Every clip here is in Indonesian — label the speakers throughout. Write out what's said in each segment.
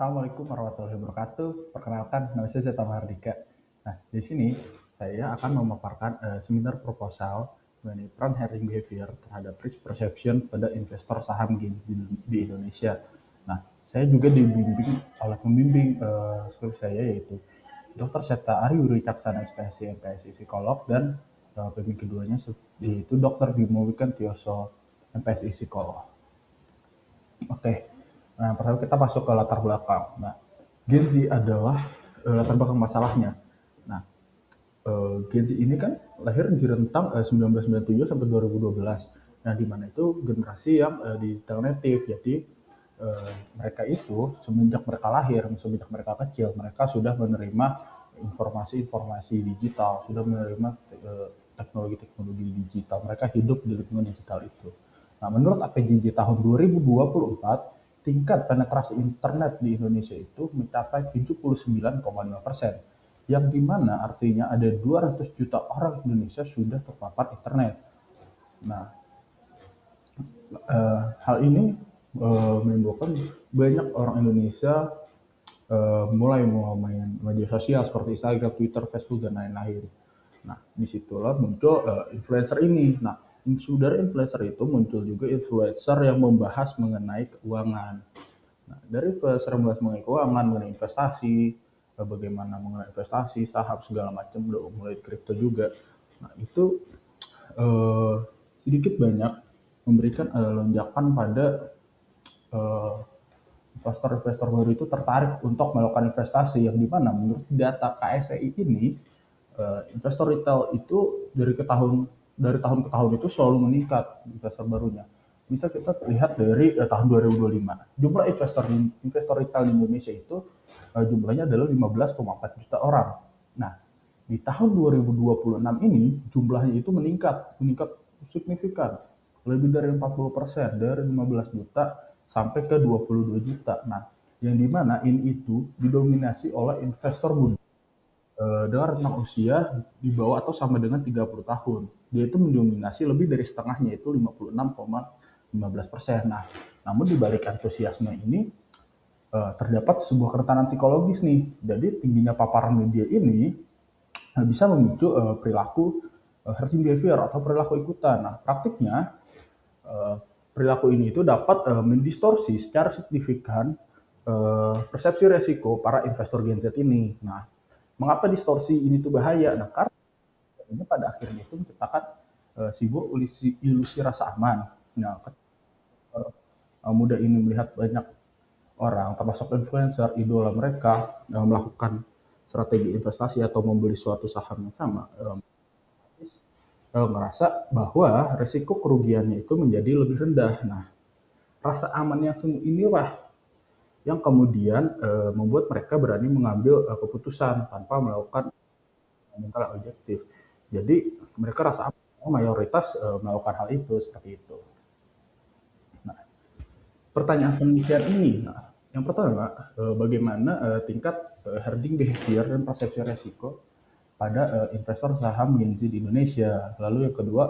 Speaker 1: Assalamualaikum warahmatullahi wabarakatuh. Perkenalkan, nama saya Zeta Mahardika. Nah, di sini saya akan memaparkan seminar proposal mengenai peran hedging behavior terhadap risk perception pada investor saham di Indonesia. Nah, saya juga dibimbing oleh pembimbing skrip saya yaitu Dr. Seta Ariwuri Caksana SPSI MPSI Psikolog dan pembimbing keduanya yaitu Dr. Bimo Wikantioso MPSI Psikolog. Oke, nah pertama kita masuk ke latar belakang. Nah, Gen Z adalah latar belakang masalahnya. Nah, Gen Z ini kan lahir di rentang 1997 sampai 2012. Nah, di mana itu generasi yang digital native. Jadi mereka itu semenjak mereka lahir, semenjak mereka kecil, mereka sudah menerima informasi-informasi digital, sudah menerima teknologi-teknologi digital. Mereka hidup di lingkungan digital itu. Nah, menurut APJJ tahun 2024, tingkat penetrasi internet di Indonesia itu mencapai 79,5%, yang dimana artinya ada 200 juta orang Indonesia sudah terpapar internet. Nah, hal ini menimbulkan banyak orang Indonesia mulai main media sosial seperti Instagram, Twitter, Facebook, dan lain-lain. Nah, disitulah muncul influencer ini. Nah, dari influencer itu muncul juga influencer yang membahas mengenai keuangan. Nah, dari influencer yang membahas mengenai keuangan, mengenai investasi, bagaimana mengenai investasi, saham, segala macam, mulai kripto juga. Nah, itu eh, sedikit banyak memberikan lonjakan pada eh, investor-investor baru itu tertarik untuk melakukan investasi yang dimana menurut data KSEI ini investor retail itu dari tahun ke tahun itu selalu meningkat investor barunya. Bisa kita lihat dari tahun 2025 jumlah investor retail di Indonesia itu jumlahnya adalah 15,4 juta orang. Nah, di tahun 2026 ini jumlahnya itu meningkat signifikan, lebih dari 40%, dari 15 juta sampai ke 22 juta. Nah, yang dimana ini itu didominasi oleh investor muda dengan rentang usia di bawah atau sama dengan 30 tahun. Dia itu mendominasi lebih dari setengahnya, itu 56,15%. Nah, namun di balik antusiasme ini terdapat sebuah kerentanan psikologis nih. Jadi tingginya paparan media ini bisa memicu perilaku herd behavior atau perilaku ikutan. Nah, praktiknya perilaku ini itu dapat mendistorsi secara signifikan persepsi resiko para investor Gen Z ini. Nah, mengapa distorsi ini tuh bahaya? Nah, karena ini pada akhirnya itu menciptakan sebuah ilusi rasa aman. Nah, muda ini melihat banyak orang, termasuk influencer, idola mereka melakukan strategi investasi atau membeli suatu saham yang sama, merasa bahwa resiko kerugiannya itu menjadi lebih rendah. Nah, rasa aman yang semu inilah yang kemudian membuat mereka berani mengambil keputusan tanpa melakukan mental yang objektif. Jadi mereka rasa aman, mayoritas melakukan hal itu seperti itu. Nah, pertanyaan penelitian ini, nah, yang pertama, bagaimana tingkat herding behavior dan persepsi resiko pada investor saham Gen Z di Indonesia. Lalu yang kedua,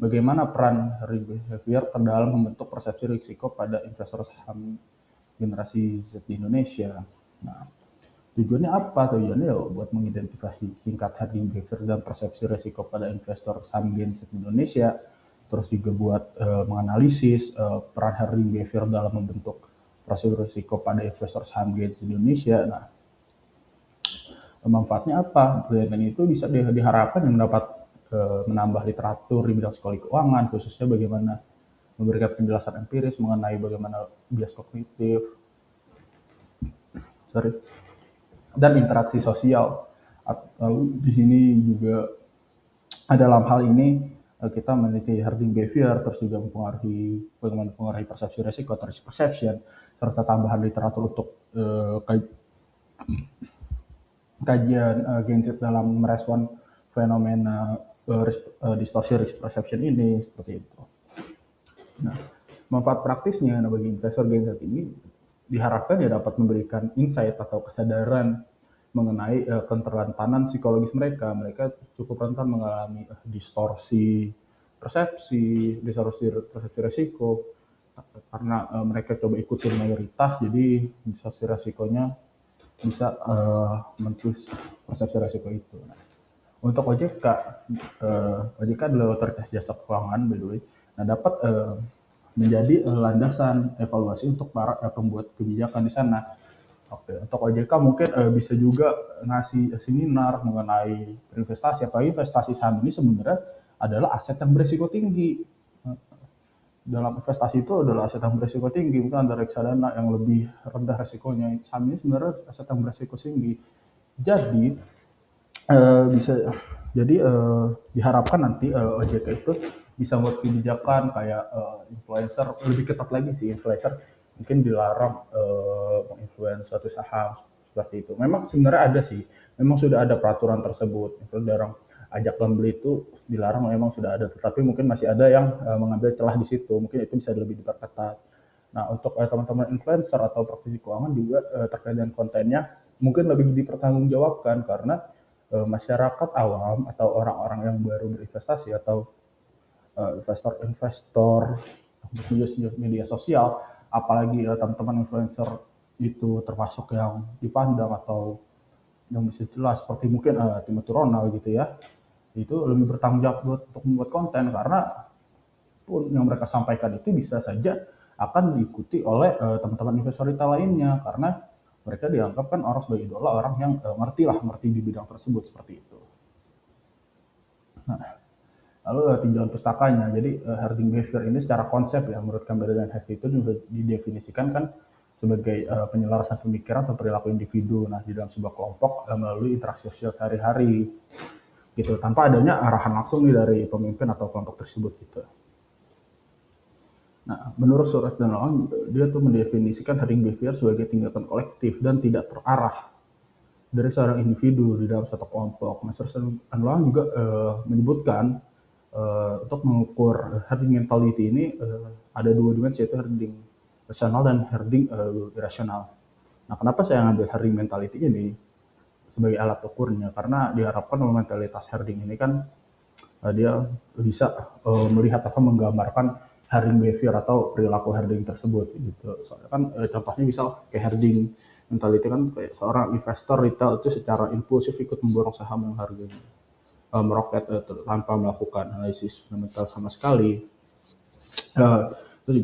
Speaker 1: bagaimana peran herding behavior dalam membentuk persepsi risiko pada investor saham generasi Z di Indonesia. Nah, tujuannya apa? Tujuannya ya buat mengidentifikasi tingkat herding behavior dan persepsi risiko pada investor saham Gen Z di Indonesia, terus juga buat menganalisis peran herding behavior dalam membentuk persepsi risiko pada investor saham Gen Z di Indonesia. Nah, manfaatnya apa? Penelitian itu bisa diharapkan yang dapat menambah literatur di bidang psikologi keuangan, khususnya bagaimana memberikan penjelasan empiris mengenai bagaimana bias kognitif, dan interaksi sosial. Lalu di sini juga dalam hal ini kita meneliti herding behavior, terus juga mempengaruhi bagaimana mempengaruhi persepsi resiko atau risk perception, serta tambahan literatur untuk kajian Gen Z dalam merespon fenomena distorsi risk perception ini, seperti itu. Nah, manfaat praktisnya bagi investor Gen Z ini diharapkan ya dapat memberikan insight atau kesadaran mengenai keterlantaran psikologis mereka. Mereka cukup rentan mengalami distorsi persepsi resiko, karena mereka coba ikutin mayoritas, jadi bisa si resikonya bisa menculis persepsi resiko itu. Nah, untuk OJK, OJK adalah otoritas jasa keuangan, by the way. Nah, dapat menjadi landasan evaluasi untuk para pembuat kebijakan di sana. Oke, untuk OJK mungkin bisa juga ngasih seminar mengenai investasi. Apalagi investasi saham ini sebenarnya adalah aset yang berisiko tinggi. Dalam investasi itu adalah aset yang berisiko tinggi, mungkin ada reksadana yang lebih rendah resikonya. Saham ini sebenarnya aset yang berisiko tinggi. Jadi bisa jadi diharapkan nanti OJK itu bisa membuat kebijakan kayak influencer lebih ketat lagi sih. Influencer mungkin dilarang menginfluence suatu saham seperti itu. Memang sebenarnya ada sih, memang sudah ada peraturan tersebut. Itu dilarang ajak membeli itu dilarang, memang sudah ada, tetapi mungkin masih ada yang mengambil celah di situ. Mungkin itu bisa lebih diperketat. Nah, untuk teman-teman influencer atau praktisi keuangan juga terkait dengan kontennya mungkin lebih dipertanggungjawabkan karena masyarakat awam atau orang-orang yang baru berinvestasi atau investor-investor media sosial, apalagi teman-teman influencer itu termasuk yang dipandang atau yang bisa jelas seperti mungkin Timothy Ronald gitu ya, itu lebih bertanggung jawab untuk membuat konten karena pun yang mereka sampaikan itu bisa saja akan diikuti oleh teman-teman investor lainnya karena mereka dianggap kan orang sebagai idola, orang yang ngerti di bidang tersebut seperti itu. Nah, lalu tinjauan pustakanya. Jadi herding behavior ini secara konsep ya menurut Campbell dan Hess itu juga didefinisikan kan sebagai penyelarasan pemikiran atau perilaku individu. Nah, di dalam sebuah kelompok melalui interaksi sosial sehari-hari gitu tanpa adanya arahan langsung nih dari pemimpin atau kelompok tersebut gitu. Nah, menurut Suresh dan Long, dia tuh mendefinisikan herding behavior sebagai tindakan kolektif dan tidak terarah dari seorang individu di dalam satu kelompok. Nah, Suresh dan Long juga menyebutkan untuk mengukur herding mentality ini ada dua dimensi, yaitu herding rasional dan herding irasional. Nah, kenapa saya ngambil herding mentality ini sebagai alat ukurnya? Karena diharapkan mentalitas herding ini kan dia bisa melihat atau menggambarkan herding behavior atau perilaku herding tersebut gitu. Soalnya kan contohnya misal kayak herding mentality kan kayak seorang investor retail itu secara impulsif ikut memborong saham yang harganya meroket tanpa melakukan analisis fundamental sama sekali. Uh, itu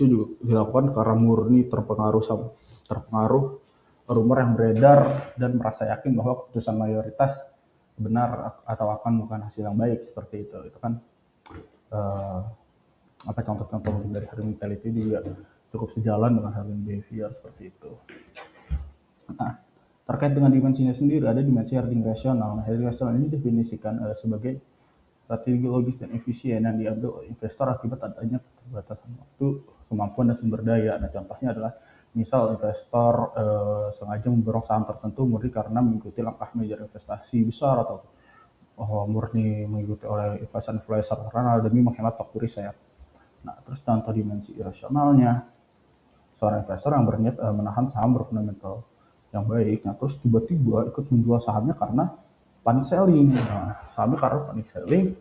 Speaker 1: juga dilakukan karena murni terpengaruh rumor yang beredar dan merasa yakin bahwa keputusan mayoritas benar atau akan bukan hasil yang baik seperti itu. Itu kan uh, apa contoh-contoh dari herd mentality juga cukup sejalan dengan herd behavior seperti itu. Nah, terkait dengan dimensinya sendiri ada dimensi herding rasional. Nah, herding rasional ini definisikan sebagai strategi logis dan efisien yang diambil oleh investor akibat adanya keterbatasan waktu, kemampuan dan sumber daya. Nah, contohnya adalah misal investor sengaja memborong saham tertentu murni karena mengikuti langkah manajer investasi besar atau murni mengikuti oleh investor karena demi menghemat waktu riset. Nah, terus contoh dimensi irasionalnya, seorang investor yang berniat menahan saham berfundamental yang baik, nah terus tiba-tiba ikut menjual sahamnya karena panic selling. Nah, sahamnya karena panic selling,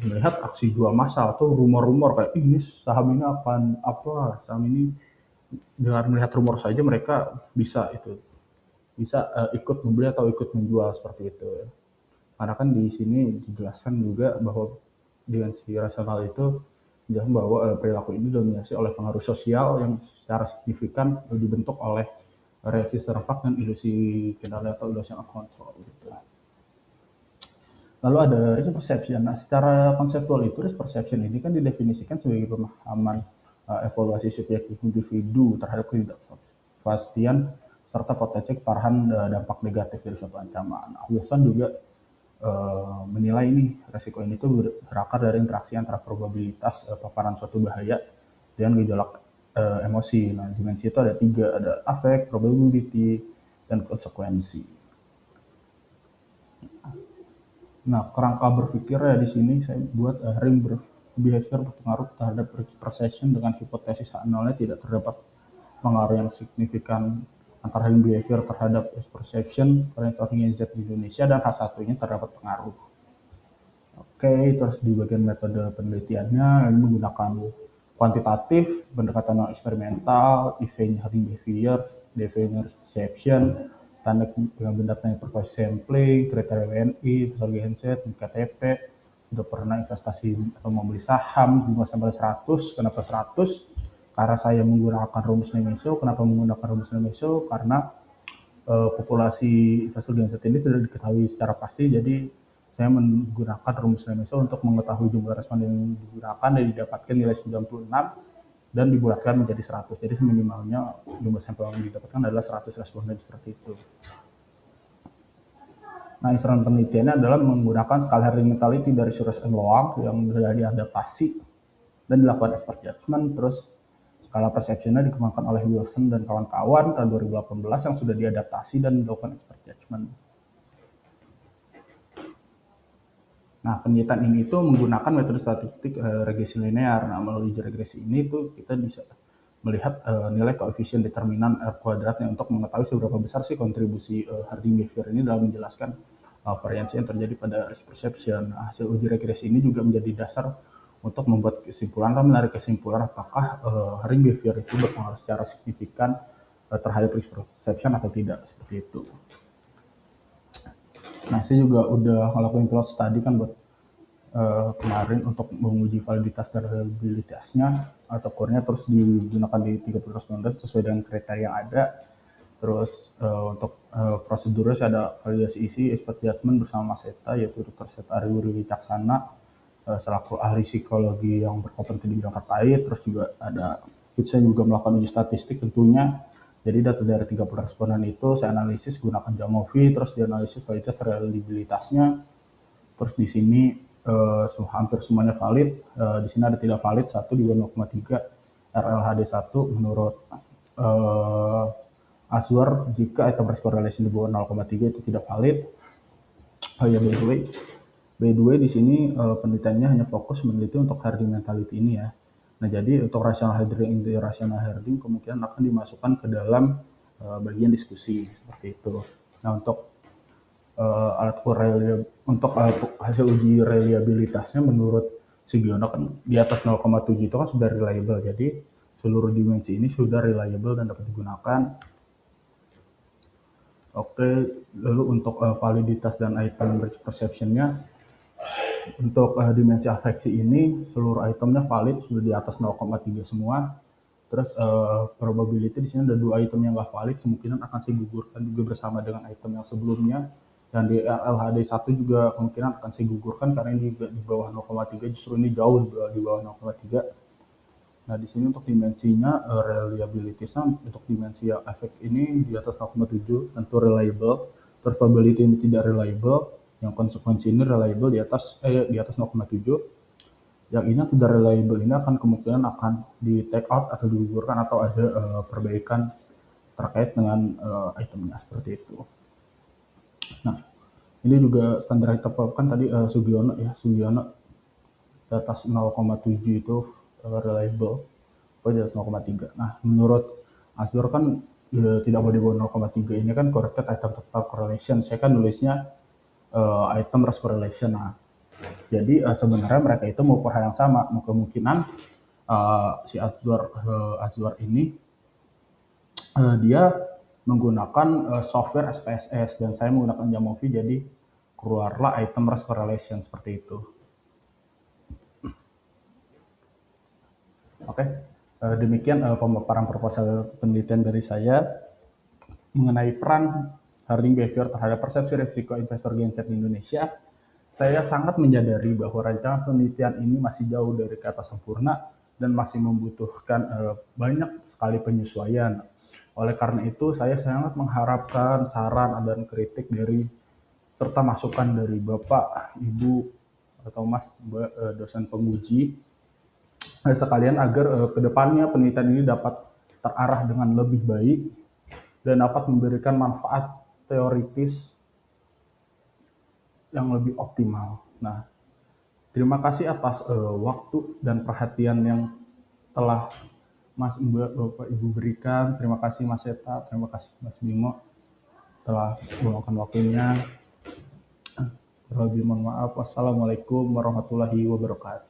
Speaker 1: melihat aksi jual massal atau rumor-rumor kayak ini saham ini akan apa, saham ini dengan melihat rumor saja mereka bisa ikut membeli atau ikut menjual seperti itu. Karena kan di sini dijelaskan juga bahwa dimensi rasional itu menjelaskan bahwa perilaku ini dominasi oleh pengaruh sosial yang secara signifikan dibentuk oleh reaksi serempak dan ilusi kendali atau ilusi kontrol gitu. Lalu ada risk perception. Nah, secara konseptual itu risk perception ini kan didefinisikan sebagai pemahaman evaluasi subjektif individu terhadap ketidakpastian serta potensi keparahan dampak negatif dari suatu ancaman. Nah, Wilson juga menilai ini resiko ini tuh berakar dari interaksi antara probabilitas paparan suatu bahaya dengan gejolak emosi. Nah, dimensi itu ada 3, ada affect, probability, dan konsekuensi. Nah, kerangka berpikirnya di sini saya buat ring behavior berpengaruh terhadap perception dengan hipotesis H0-nya tidak terdapat pengaruh yang signifikan antara ring behavior terhadap perception orientasi Z di Indonesia dan H1-nya terdapat pengaruh. Oke, terus di bagian metode penelitiannya ini menggunakan kuantitatif, pendekatan non eksperimental, event herding behavior, behavior perception, tanda pengambilan data interface sampling, kriteria WNI, besar genset, KTP, udah pernah investasi atau membeli saham jumlah sampai 100. Kenapa 100? Karena saya menggunakan rumus Nemeso. Kenapa menggunakan rumus Nemeso? Karena populasi investor genset ini sudah diketahui secara pasti, jadi saya menggunakan rumus Nemeso untuk mengetahui jumlah responden yang digunakan dan didapatkan nilai 96 dan dibulatkan menjadi 100. Jadi minimalnya jumlah sampel yang didapatkan adalah 100 responden seperti itu. Nah, instrumen penelitiannya adalah menggunakan skala herding mentality dari Searles and Loang yang sudah diadaptasi dan dilakukan expert judgment. Terus skala persepsinya dikembangkan oleh Wilson dan kawan-kawan tahun 2018 yang sudah diadaptasi dan dilakukan expert judgment. Nah, penelitian ini itu menggunakan metode statistik regresi linear. Nah, melalui regresi ini tuh kita bisa melihat nilai koefisien determinan R kuadratnya untuk mengetahui seberapa besar sih kontribusi herding behavior ini dalam menjelaskan variasi yang terjadi pada risk perception. Nah, hasil uji regresi ini juga menjadi dasar untuk membuat kesimpulan atau menarik kesimpulan apakah herding behavior itu berpengaruh secara signifikan terhadap risk perception atau tidak, seperti itu. Nah, saya juga udah ngelakuin pilot study kan buat kemarin untuk menguji validitas dan reliabilitasnya atau core-nya, terus digunakan di 30 responden sesuai dengan kriteria yang ada. Terus untuk prosedurnya saya ada validasi isi, expert judgment bersama Mas Eta, yaitu Dr. Seta Ariwuri Wicaksana selaku ahli psikologi yang berkompeten di bidang terkait. Terus juga ada saya juga melakukan uji statistik tentunya. Jadi data dari 30 responden itu saya analisis gunakan Jamovi, terus dianalisis validitas reliabilitasnya. Terus di sini hampir semuanya valid. Di sini ada tidak valid, satu di bawah 0,3 RLHD 1 menurut Azure. Jika item risk correlation di bawah 0,3 itu tidak valid. Oh ya, by the way di sini penelitiannya hanya fokus meneliti untuk herding mentality ini ya. Nah, jadi untuk rational herding, irrational herding kemungkinan akan dimasukkan ke dalam bagian diskusi seperti itu. Nah, untuk alat ukur untuk hasil uji reliabilitasnya menurut Sugiono kan di atas 0,7 itu kan sudah reliable. Jadi seluruh dimensi ini sudah reliable dan dapat digunakan. Oke, lalu untuk validitas dan item risk perception-nya, untuk dimensi afeksi ini seluruh itemnya valid, sudah di atas 0,3 semua. Terus probability di sini ada 2 item yang nggak valid, kemungkinan akan saya gugurkan juga bersama dengan item yang sebelumnya. Dan di LHD 1 juga kemungkinan akan saya gugurkan karena ini juga di bawah 0,3, justru ini jauh di bawah 0,3. Nah, di sini untuk dimensinya reliability-nya untuk dimensi efek ini di atas 0,7 tentu reliable. Terus probability ini tidak reliable, yang konsekuensi ini reliable di atas 0,7. Yang ini tidak reliable ini akan kemungkinan akan di take out atau digugurkan atau ada perbaikan terkait dengan itemnya, seperti itu. Nah, ini juga standar ditetapkan tadi Sugiono di atas 0,7 itu reliable, di atas 0,3. Nah, menurut Azure kan tidak boleh di bawah 0,3, ini kan corrected item total correlation. Saya kan nulisnya item risk correlation. Nah, jadi sebenarnya mereka itu mau hal yang sama. Kemungkinan si Azure ini dia menggunakan software SPSS dan saya menggunakan Jamovi, jadi keluarlah item risk correlation seperti itu. Oke, demikian pemaparan proposal penelitian dari saya mengenai peran herding behavior terhadap persepsi risiko investor genset di Indonesia. Saya sangat menyadari bahwa rancangan penelitian ini masih jauh dari kata sempurna dan masih membutuhkan banyak sekali penyesuaian. Oleh karena itu, saya sangat mengharapkan saran dan kritik dari serta masukan dari Bapak, Ibu, atau Mas, dosen penguji, sekalian agar kedepannya penelitian ini dapat terarah dengan lebih baik dan dapat memberikan manfaat teoritis yang lebih optimal. Nah, terima kasih atas waktu dan perhatian yang telah Mas, Mbak, Bapak, Ibu berikan. Terima kasih Mas Eta, terima kasih Mas Bimo telah meluangkan waktunya. Mohon maaf. Wassalamualaikum warahmatullahi wabarakatuh.